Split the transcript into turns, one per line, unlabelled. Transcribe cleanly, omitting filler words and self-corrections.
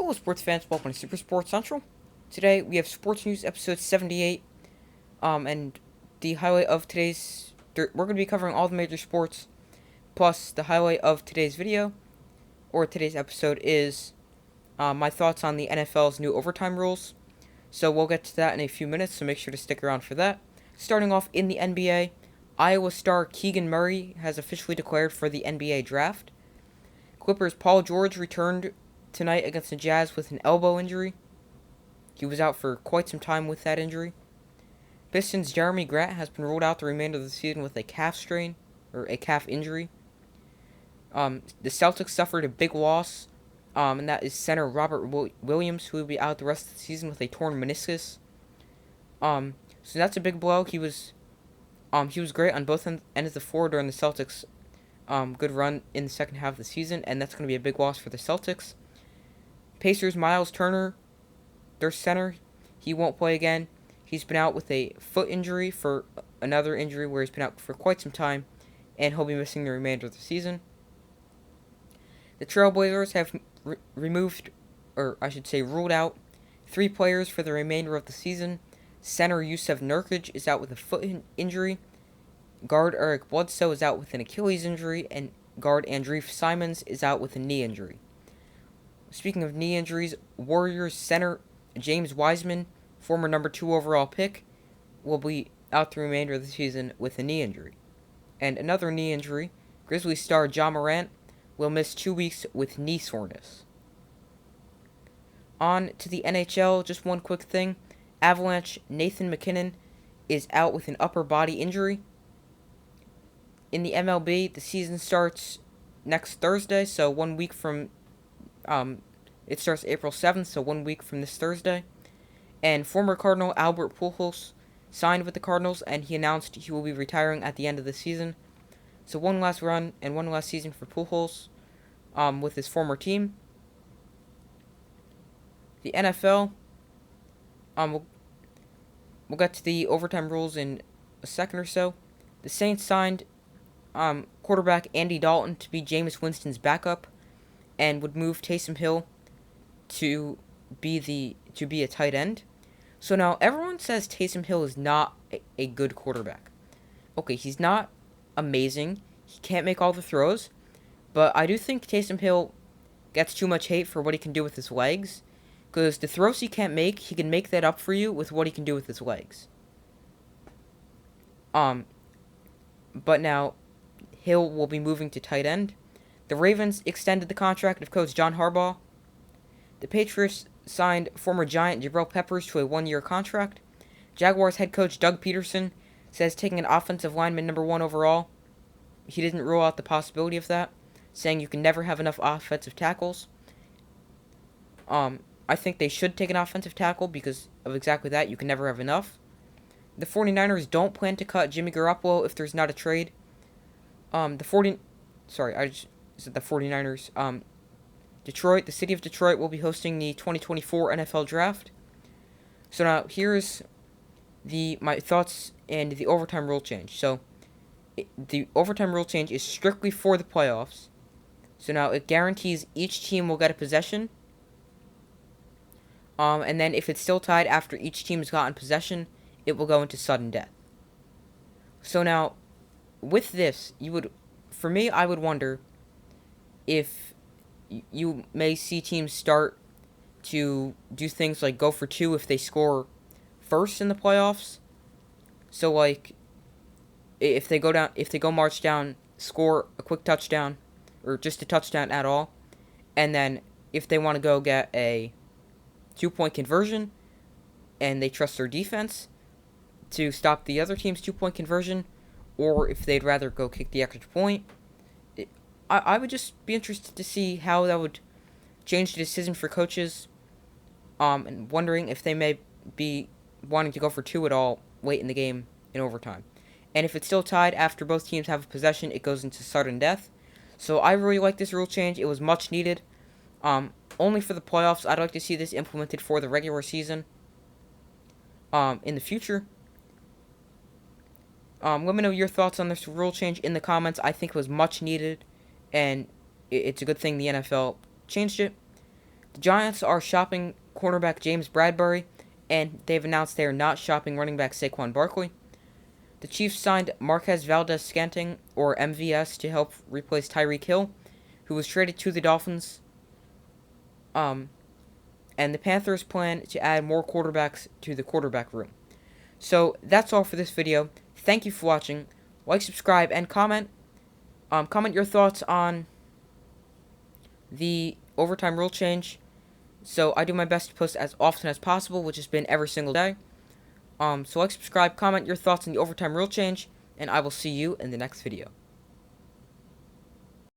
Hello, sports fans. Welcome to Super Sports Central. Today we have Sports News episode 78. And the highlight of today's. We're going to be covering all the major sports. Plus, the highlight of today's video, or today's episode, is my thoughts on the NFL's new overtime rules. So we'll get to that in a few minutes, so make sure to stick around for that. Starting off in the NBA, Iowa star Keegan Murray has officially declared for the NBA draft. Clippers' Paul George returned tonight against the Jazz with an elbow injury. He was out for quite some time with that injury. Pistons' Jeremy Grant has been ruled out the remainder of the season with a calf strain, or a calf injury. The Celtics suffered a big loss, and that is center Robert Williams, who will be out the rest of the season with a torn meniscus. So that's a big blow. He was great on both ends of the floor during the Celtics' good run in the second half of the season, and that's going to be a big loss for the Celtics. Pacers' Miles Turner, their center, he won't play again. He's been out with a foot injury for another injury where he's been out for quite some time, and he'll be missing the remainder of the season. The Trailblazers have ruled out 3 players for the remainder of the season. Center Yusuf Nurkic is out with a foot injury. Guard Eric Bledsoe is out with an Achilles injury, and guard Andreef Simons is out with a knee injury. Speaking of knee injuries, Warriors center James Wiseman, former number 2 overall pick, will be out the remainder of the season with a knee injury. And another knee injury, Grizzlies star Ja Morant will miss 2 weeks with knee soreness. On to the NHL, just one quick thing. Avalanche Nathan MacKinnon is out with an upper body injury. In the MLB, the season starts next Thursday, so 1 week from it starts April 7th, so 1 week from this Thursday. And former Cardinal Albert Pujols signed with the Cardinals, and he announced he will be retiring at the end of the season. So one last run and one last season for Pujols with his former team. The NFL, we'll get to the overtime rules in a second or so. The Saints signed quarterback Andy Dalton to be Jameis Winston's backup, and would move Taysom Hill to be a tight end. So now everyone says Taysom Hill is not a good quarterback. Okay, he's not amazing. He can't make all the throws, but I do think Taysom Hill gets too much hate for what he can do with his legs, because the throws he can't make, he can make that up for you with what he can do with his legs. But now Hill will be moving to tight end. The Ravens extended the contract of coach John Harbaugh. The Patriots signed former Giant Jabril Peppers to a 1-year contract. Jaguars head coach Doug Peterson says taking an offensive lineman number 1 overall, he didn't rule out the possibility of that, saying you can never have enough offensive tackles. I think they should take an offensive tackle because of exactly that. You can never have enough. The 49ers don't plan to cut Jimmy Garoppolo if there's not a trade. The 49ers. Detroit, the city of Detroit, will be hosting the 2024 NFL Draft. So now, here's my thoughts and the overtime rule change. So, the overtime rule change is strictly for the playoffs. So now, it guarantees each team will get a possession. And then if it's still tied after each team has gotten possession, it will go into sudden death. So now, with this, I would wonder if you may see teams start to do things like go for 2 if they score first in the playoffs. So like, if they go march down, score a quick touchdown, or just a touchdown at all, and then if they want to go get a 2-point conversion, and they trust their defense to stop the other team's 2-point conversion, or if they'd rather go kick the extra point, I would just be interested to see how that would change the decision for coaches, and wondering if they may be wanting to go for 2 at all late in the game in overtime. And if it's still tied after both teams have a possession, it goes into sudden death. So I really like this rule change. It was much needed. Only for the playoffs. I'd like to see this implemented for the regular season in the future. Let me know your thoughts on this rule change in the comments. I think it was much needed, and it's a good thing the NFL changed it. Giants are shopping cornerback James Bradbury, and they've announced they are not shopping running back Saquon Barkley. The Chiefs signed Marquez Valdez-Scantling, or MVS, to help replace Tyreek Hill, who was traded to the Dolphins. And the Panthers plan to add more quarterbacks to the quarterback room. So that's all for this video. Thank you for watching. Like, subscribe, and comment. Comment your thoughts on the overtime rule change. So I do my best to post as often as possible, which has been every single day. So like, subscribe, comment your thoughts on the overtime rule change, and I will see you in the next video.